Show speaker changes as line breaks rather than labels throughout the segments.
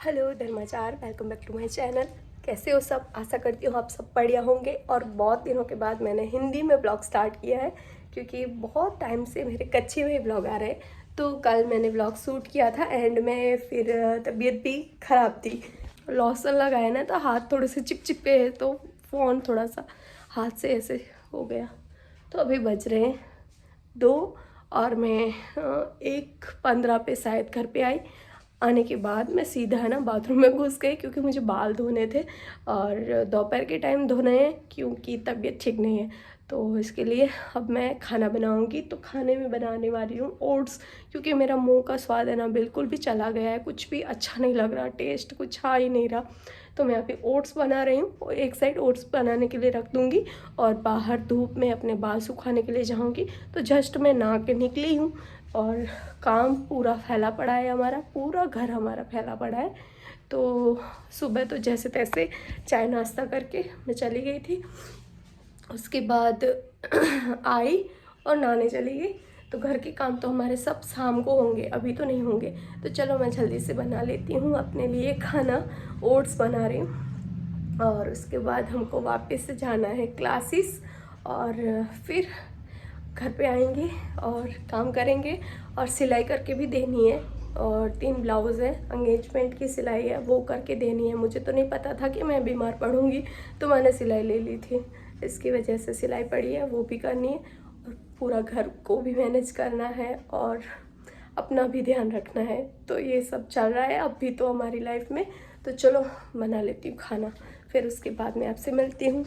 Hello धर्माचार, welcome back to my channel. कैसे हो सब? आशा करती हूँ आप सब बढ़िया होंगे। और बहुत दिनों के बाद मैंने हिंदी में ब्लॉग स्टार्ट किया है क्योंकि बहुत टाइम से मेरे कच्चे हुए ब्लॉग आ रहे हैं। तो कल मैंने ब्लॉग शूट किया था एंड में फिर तबीयत भी ख़राब थी। लॉशन लगाया ना तो हाथ थोड़े से चिप गए, तो फ़ोन थोड़ा सा हाथ से ऐसे हो गया। तो अभी बज रहे हैं 2 और मैं 1:15 पे शायद घर पे आई। आने के बाद मैं सीधा है ना बाथरूम में घुस गई क्योंकि मुझे बाल धोने थे और दोपहर के टाइम धोने हैं क्योंकि तबीयत ठीक नहीं है। तो इसके लिए अब मैं खाना बनाऊंगी। तो खाने में बनाने वाली हूँ ओट्स, क्योंकि मेरा मुंह का स्वाद है ना बिल्कुल भी चला गया है, कुछ भी अच्छा नहीं लग रहा, टेस्ट कुछ आ ही नहीं रहा। तो मैं अभी ओट्स बना रही हूँ। एक साइड ओट्स बनाने के लिए रख दूँगी और बाहर धूप में अपने बाल सुखाने के लिए जाऊँगी। तो जस्ट मैं नहा के निकली हूँ और काम पूरा फैला पड़ा है, हमारा पूरा घर हमारा फैला पड़ा है। तो सुबह तो जैसे तैसे चाय नाश्ता करके मैं चली गई थी। उसके बाद आई और नहाने चली गई। तो घर के काम तो हमारे सब शाम को होंगे, अभी तो नहीं होंगे। तो चलो मैं जल्दी से बना लेती हूँ अपने लिए खाना। ओट्स बना रही हूँ और उसके बाद हमको वापस से जाना है क्लासेस और फिर घर पे आएंगे और काम करेंगे और सिलाई करके भी देनी है। और 3 ब्लाउज़ है, एंगेजमेंट की सिलाई है, वो करके देनी है। मुझे तो नहीं पता था कि मैं बीमार पड़ूंगी, तो मैंने सिलाई ले ली थी। इसकी वजह से सिलाई पड़ी है, वो भी करनी है और पूरा घर को भी मैनेज करना है और अपना भी ध्यान रखना है। तो ये सब चल रहा है अभी तो हमारी लाइफ में। तो चलो बना लेती हूँ खाना, फिर उसके बाद मैं आपसे मिलती हूँ।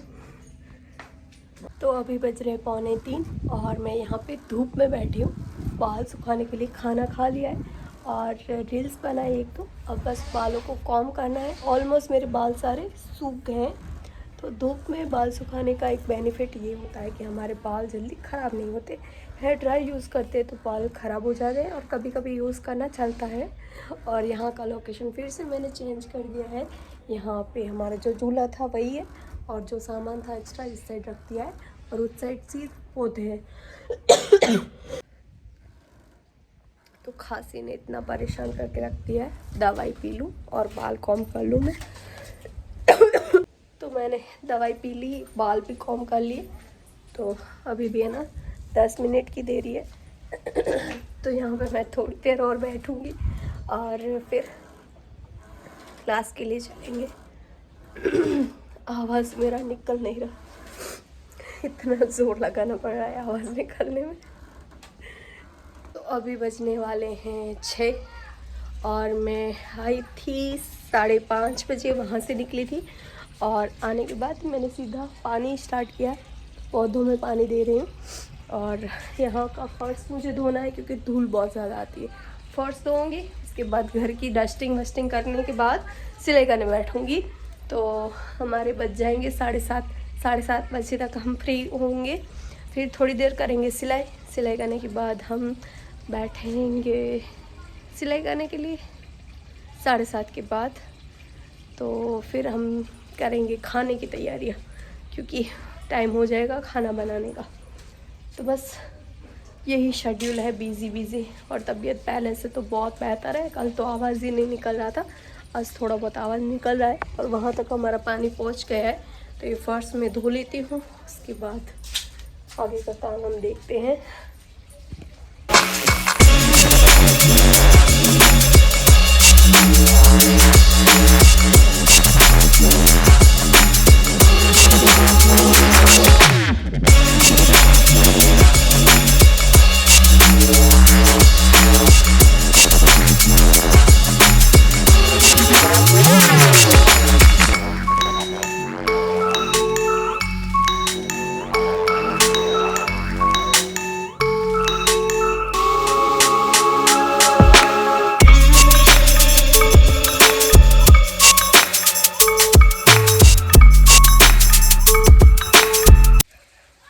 तो अभी बज रहे 2:45 और मैं यहाँ पे धूप में बैठी हूँ बाल सुखाने के लिए। खाना खा लिया है और रील्स बनाई एक दो। अब बस बालों को कॉम्ब करना है। ऑलमोस्ट मेरे बाल सारे सूख गए हैं। तो धूप में बाल सुखाने का एक बेनिफिट ये होता है कि हमारे बाल जल्दी ख़राब नहीं होते। हेयर ड्राई यूज़ करते हैं तो बाल ख़राब हो जाते हैं और कभी कभी यूज़ करना चलता है। और यहाँ का लोकेशन फिर से मैंने चेंज कर दिया है। यहाँ पे हमारा जो झूला था वही है और जो सामान था एक्स्ट्रा इस साइड रख दिया है और उस साइड सिर्फ पौधे हैं। तो खांसी ने इतना परेशान करके रख दिया है, दवाई पी लूँ और बाल कॉम्ब कर लूँ मैं। तो मैंने दवाई पी ली, बाल भी कॉम्ब कर लिए। तो अभी भी है ना 10 मिनट की देरी है। तो यहाँ पे मैं थोड़ी देर और बैठूँगी और फिर क्लास के लिए चलेंगे। आवाज़ मेरा निकल नहीं रहा, इतना ज़ोर लगाना पड़ रहा है आवाज़ निकलने में। तो अभी बजने वाले हैं 6 और मैं आई थी 5:30 बजे, वहाँ से निकली थी। और आने के बाद मैंने सीधा पानी स्टार्ट किया, पौधों में पानी दे रही हूँ। और यहाँ का फर्श मुझे धोना है क्योंकि धूल बहुत ज़्यादा आती है। फर्श धोऊँगी, उसके बाद घर की डस्टिंग वस्टिंग करने के बाद सिलाई करने बैठूँगी। तो हमारे बज जाएंगे 7:30 बजे तक हम फ्री होंगे। फिर थोड़ी देर करेंगे सिलाई करने के बाद हम बैठेंगे सिलाई करने के लिए 7:30 के बाद। तो फिर हम करेंगे खाने की तैयारियां क्योंकि टाइम हो जाएगा खाना बनाने का। तो बस यही शेड्यूल है, बिज़ी। और तबीयत पहले से तो बहुत बेहतर है। कल तो आवाज़ ही नहीं निकल रहा था, आज थोड़ा बहुत आवाज़ निकल रहा है और वहाँ तक हमारा पानी पहुँच गया है। तो ये फर्श में धो लेती हूँ, उसके बाद आगे का काम हम देखते हैं।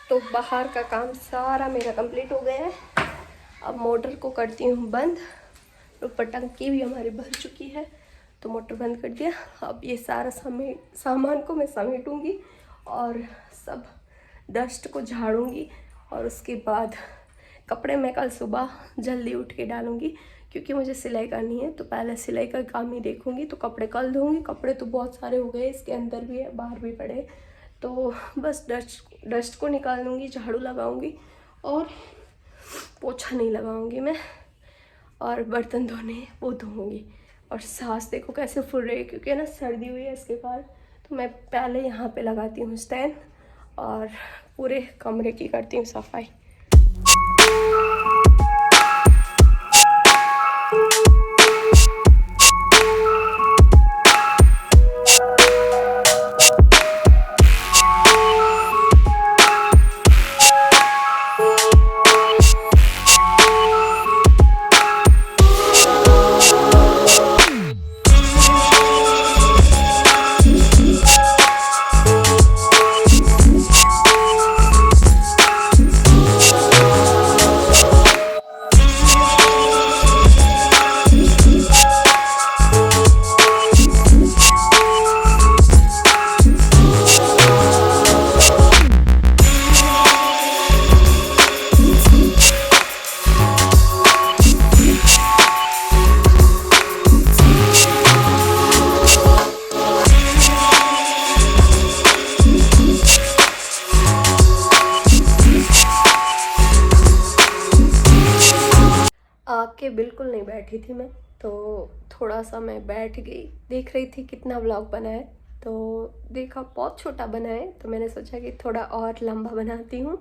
तो बाहर का काम सारा मेरा कंप्लीट हो गया है। अब मोटर को करती हूँ बंद। ऊपर टंकी भी हमारी भर चुकी है तो मोटर बंद कर दिया। अब ये सारा सामान को मैं समेटूँगी और सब डस्ट को झाड़ूँगी और उसके बाद कपड़े मैं कल सुबह जल्दी उठ के डालूँगी क्योंकि मुझे सिलाई करनी है, तो पहले सिलाई का काम ही देखूँगी। तो कपड़े कल धोऊँगी। कपड़े तो बहुत सारे हो गए, इसके अंदर भी है, बाहर भी पड़े। तो बस डस्ट को निकाल दूँगी, झाड़ू लगाऊँगी और पोछा नहीं लगाऊँगी मैं, और बर्तन धोने वो धोऊँगी। और सांस देखो कैसे फूल रही है, क्योंकि ना सर्दी हुई है इसके कारण। तो मैं पहले यहाँ पे लगाती हूँ स्टैंड और पूरे कमरे की करती हूँ सफाई। आके बिल्कुल नहीं बैठी थी मैं, तो थोड़ा सा मैं बैठ गई, देख रही थी कितना व्लॉग बना है। तो देखा बहुत छोटा बना है, तो मैंने सोचा कि थोड़ा और लंबा बनाती हूँ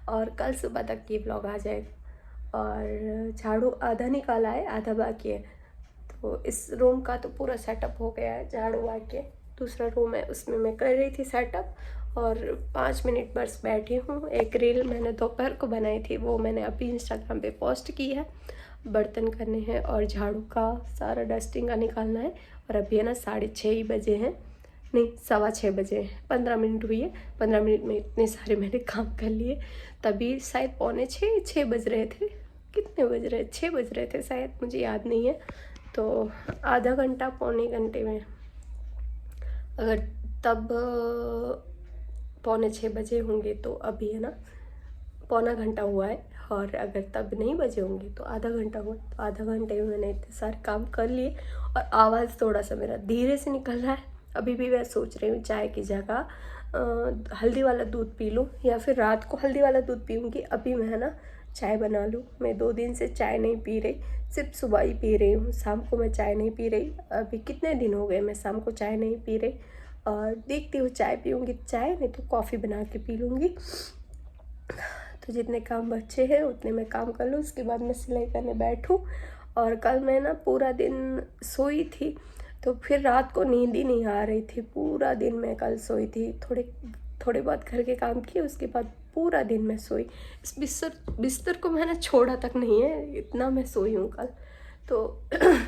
और कल सुबह तक ये व्लॉग आ जाएगा। और झाड़ू आधा निकाला है, आधा बाकी है। तो इस रूम का तो पूरा सेटअप हो गया है, झाड़ू आके दूसरा रूम है उसमें मैं कर रही थी सेटअप। और 5 मिनट बस बैठी हूँ। एक रील मैंने दोपहर को बनाई थी, वो मैंने अभी इंस्टाग्राम पे पोस्ट की है। बर्तन करने हैं और झाड़ू का सारा डस्टिंग का निकालना है। और अभी है ना 6:30 ही बजे हैं, नहीं 6:15 बजे हैं, 15 मिनट हुई है। 15 मिनट में इतने सारे मैंने काम कर लिए। तभी शायद 5:45 बज रहे थे, कितने बज रहे, 6 बज रहे थे शायद, मुझे याद नहीं है। तो आधा घंटा पौने घंटे में, अगर तब 5:45 बजे होंगे तो अभी है ना पौना घंटा हुआ है। और अगर तब नहीं बजे होंगे तो आधा घंटा हुआ। तो आधा घंटे में मैंने इतने सारे काम कर लिए। और आवाज़ थोड़ा सा मेरा धीरे से निकल रहा है। अभी भी मैं सोच रही हूँ चाय की जगह हल्दी वाला दूध पी लूँ, या फिर रात को हल्दी वाला दूध पीऊँगी। अभी मैं है ना चाय बना लूँ। मैं 2 दिन से चाय नहीं पी रही, सिर्फ सुबह ही पी रही हूँ, शाम को मैं चाय नहीं पी रही। अभी कितने दिन हो गए मैं शाम को चाय नहीं पी रही। और देखती हूँ चाय पीऊँगी चाय, नहीं तो कॉफ़ी बना के पी लूँगी। तो जितने काम बच्चे हैं उतने मैं काम कर लूँ, उसके बाद मैं सिलाई करने बैठूँ। और कल मैं ना पूरा दिन सोई थी, तो फिर रात को नींद ही नहीं आ रही थी। पूरा दिन मैं कल सोई थी, थोड़े बहुत घर के काम किए, उसके बाद पूरा दिन मैं सोई। इस बिस्तर को मैंने छोड़ा तक नहीं है, इतना मैं सोई हूँ कल। तो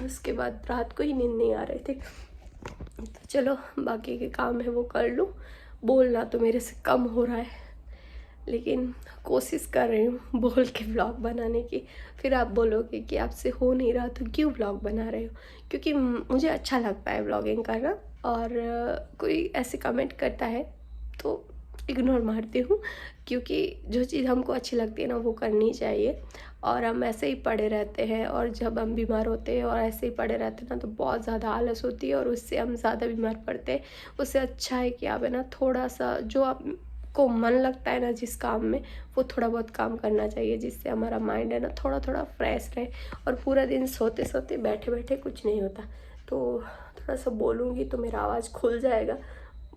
उसके बाद रात को ही नींद नहीं आ रही थी। तो चलो बाकी के काम है वो कर लूँ। बोलना तो मेरे से कम हो रहा है, लेकिन कोशिश कर रही हूँ बोल के व्लॉग बनाने की। फिर आप बोलोगे कि आपसे हो नहीं रहा तो क्यों व्लॉग बना रहे हो, क्योंकि मुझे अच्छा लगता है व्लॉगिंग करना। और कोई ऐसे कमेंट करता है तो इग्नोर मारती हूँ, क्योंकि जो चीज़ हमको अच्छी लगती है ना वो करनी चाहिए। और हम ऐसे ही पड़े रहते हैं, और जब हम बीमार होते हैं और ऐसे ही पड़े रहते हैं ना, तो बहुत ज़्यादा आलस होती है और उससे हम ज़्यादा बीमार पड़ते हैं। उससे अच्छा है कि आप है ना थोड़ा सा जो आप को मन लगता है ना जिस काम में, वो थोड़ा बहुत काम करना चाहिए, जिससे हमारा माइंड है ना थोड़ा थोड़ा फ्रेश रहे। और पूरा दिन सोते सोते बैठे बैठे कुछ नहीं होता। तो थोड़ा सा बोलूँगी तो मेरा आवाज़ खुल जाएगा।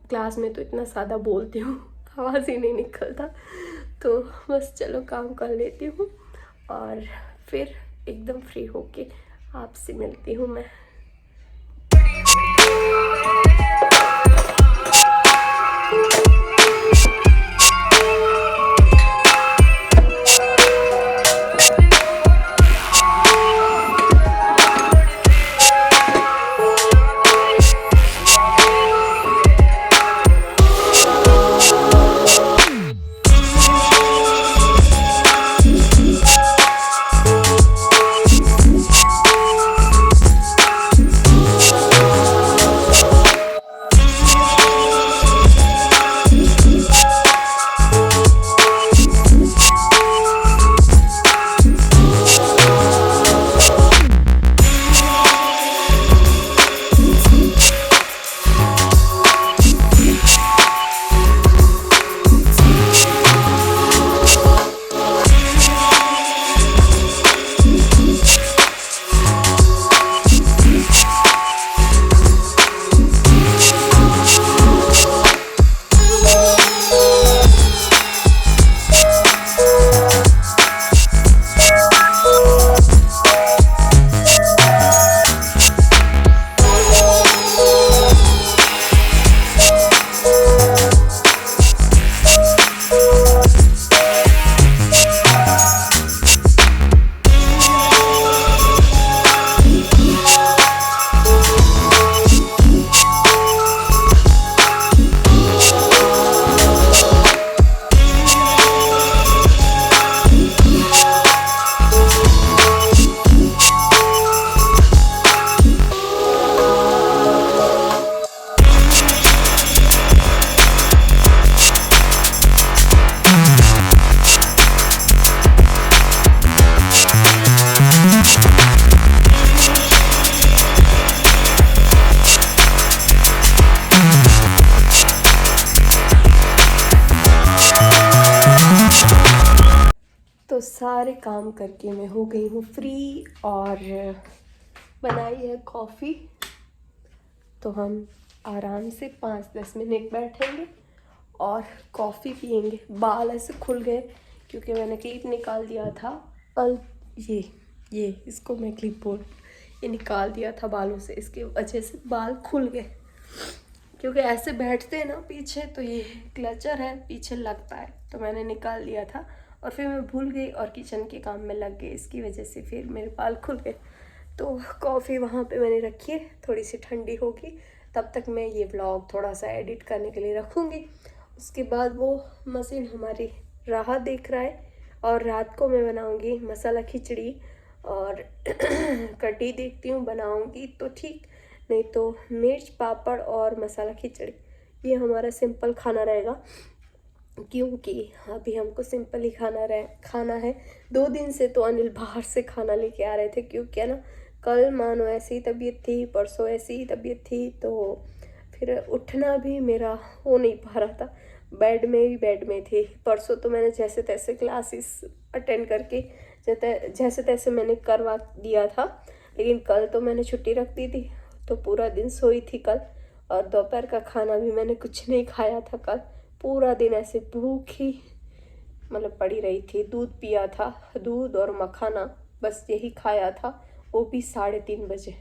क्लास में तो इतना सादा बोलती हूँ, आवाज़ ही नहीं निकलता। तो बस चलो काम कर लेती हूँ और फिर एकदम फ्री होके आपसे मिलती हूँ मैं। सारे काम करके मैं हो गई हूँ फ्री और बनाई है कॉफ़ी। तो हम आराम से 5-10 मिनट बैठेंगे और कॉफ़ी पियेंगे। बाल ऐसे खुल गए क्योंकि मैंने क्लिप निकाल दिया था कल। ये इसको मैं क्लिप बोल, ये निकाल दिया था बालों से, इसकी वजह से बाल खुल गए। क्योंकि ऐसे बैठते हैं ना पीछे, तो ये क्लचर है पीछे लगता है, तो मैंने निकाल लिया था और फिर मैं भूल गई और किचन के काम में लग गई, इसकी वजह से फिर मेरे बाल खुल गए। तो कॉफ़ी वहाँ पे मैंने रखी है, थोड़ी सी ठंडी होगी तब तक मैं ये व्लॉग थोड़ा सा एडिट करने के लिए रखूँगी। उसके बाद वो मशीन हमारी राह देख रहा है और रात को मैं बनाऊँगी मसाला खिचड़ी और कटी देखती हूँ बनाऊँगी तो ठीक, नहीं तो मिर्च पापड़ और मसाला खिचड़ी, ये हमारा सिंपल खाना रहेगा। क्योंकि अभी हमको सिंपल ही खाना है। 2 दिन से तो अनिल बाहर से खाना लेके आ रहे थे, क्योंकि है ना कल मानो ऐसी तबीयत थी, परसों ऐसी तबीयत थी, तो फिर उठना भी मेरा हो नहीं पा रहा था, बेड में थी। परसों तो मैंने जैसे तैसे क्लासेस अटेंड करके जैसे तैसे मैंने करवा दिया था, लेकिन कल तो मैंने छुट्टी रख दी थी, तो पूरा दिन सोई थी कल। और दोपहर का खाना भी मैंने कुछ नहीं खाया था कल, पूरा दिन ऐसे भूखी मतलब पड़ी रही थी। दूध पिया था, दूध और मखाना, बस यही खाया था, वो भी 3:30 बजे।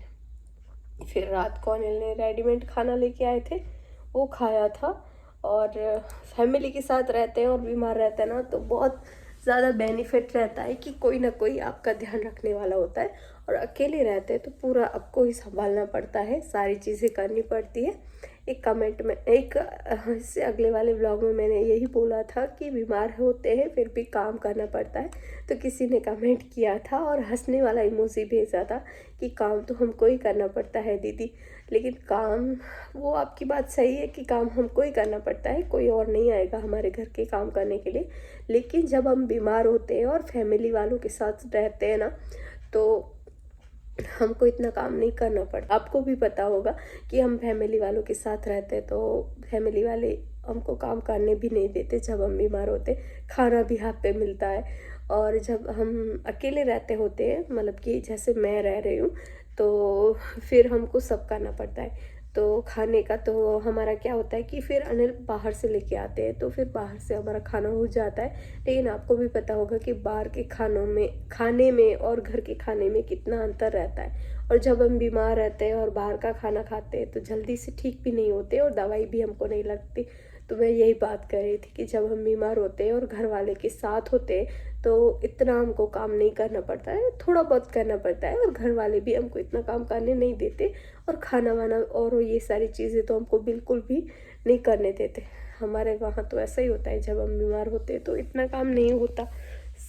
फिर रात को अनिल ने रेडीमेड खाना लेके आए थे, वो खाया था। और फैमिली के साथ रहते हैं और बीमार रहते हैं ना, तो बहुत ज़्यादा बेनिफिट रहता है कि कोई ना कोई आपका ध्यान रखने वाला होता है। और अकेले रहते हैं तो पूरा आपको ही संभालना पड़ता है, सारी चीज़ें करनी पड़ती है। एक कमेंट में इससे अगले वाले व्लॉग में मैंने यही बोला था कि बीमार होते हैं फिर भी काम करना पड़ता है, तो किसी ने कमेंट किया था और हंसने वाला इमोजी भेजा था कि काम तो हमको ही करना पड़ता है दीदी। लेकिन काम, वो आपकी बात सही है कि काम हमको ही करना पड़ता है, कोई और नहीं आएगा हमारे घर के काम करने के लिए। लेकिन जब हम बीमार होते हैं और फैमिली वालों के साथ रहते हैं ना, तो हमको इतना काम नहीं करना पड़ता। आपको भी पता होगा कि हम फैमिली वालों के साथ रहते हैं तो फैमिली वाले हमको काम करने भी नहीं देते जब हम बीमार होते, खाना भी हाथ पे मिलता है। और जब हम अकेले रहते होते हैं, मतलब कि जैसे मैं रह रही हूँ, तो फिर हमको सब करना पड़ता है। तो खाने का तो हमारा क्या होता है कि फिर अनिल बाहर से लेके आते हैं, तो फिर बाहर से हमारा खाना हो जाता है। लेकिन आपको भी पता होगा कि बाहर के खाने में और घर के खाने में कितना अंतर रहता है। और जब हम बीमार रहते हैं और बाहर का खाना खाते हैं तो जल्दी से ठीक भी नहीं होते और दवाई भी हमको नहीं लगती। तो मैं यही बात कर रही थी कि जब हम बीमार होते हैं और घर वाले के साथ होते हैं तो इतना हमको काम नहीं करना पड़ता है, थोड़ा बहुत करना पड़ता है, और घर वाले भी हमको इतना काम करने नहीं देते। और खाना वाना और ये सारी चीज़ें तो हमको बिल्कुल भी नहीं करने देते। हमारे वहाँ तो ऐसा ही होता है, जब हम बीमार होते हैं तो इतना काम नहीं होता,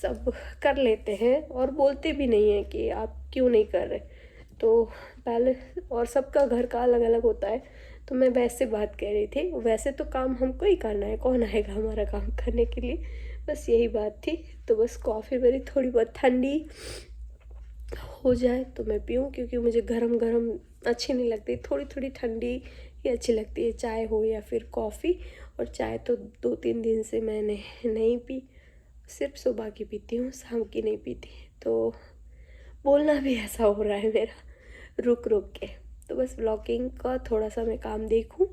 सब कर लेते हैं और बोलते भी नहीं हैं कि आप क्यों नहीं कर रहे। तो पहले, और सबका घर का अलग अलग होता है, तो मैं वैसे बात कह रही थी। वैसे तो काम हमको ही करना है, कौन आएगा हमारा काम करने के लिए, बस यही बात थी। तो बस कॉफ़ी मेरी थोड़ी बहुत ठंडी हो जाए तो मैं पीऊँ, क्योंकि मुझे गरम गरम अच्छी नहीं लगती, थोड़ी थोड़ी ठंडी ही अच्छी लगती है, चाय हो या फिर कॉफ़ी। और चाय तो 2-3 दिन से मैंने नहीं पी, सिर्फ सुबह की पीती हूँ, शाम की नहीं पीती। तो बोलना भी ऐसा हो रहा है मेरा रुक रुक के। तो बस व्लॉगिंग का थोड़ा सा मैं काम देखूँ,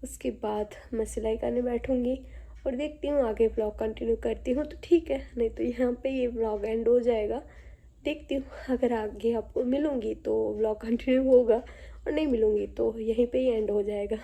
उसके बाद मैं सिलाई करने बैठूँगी और देखती हूँ आगे व्लॉग कंटिन्यू करती हूँ तो ठीक है, नहीं तो यहाँ पे ये व्लॉग एंड हो जाएगा। देखती हूँ, अगर आगे आपको मिलूँगी तो व्लॉग कंटिन्यू होगा, और नहीं मिलूँगी तो यहीं पे ही एंड हो जाएगा।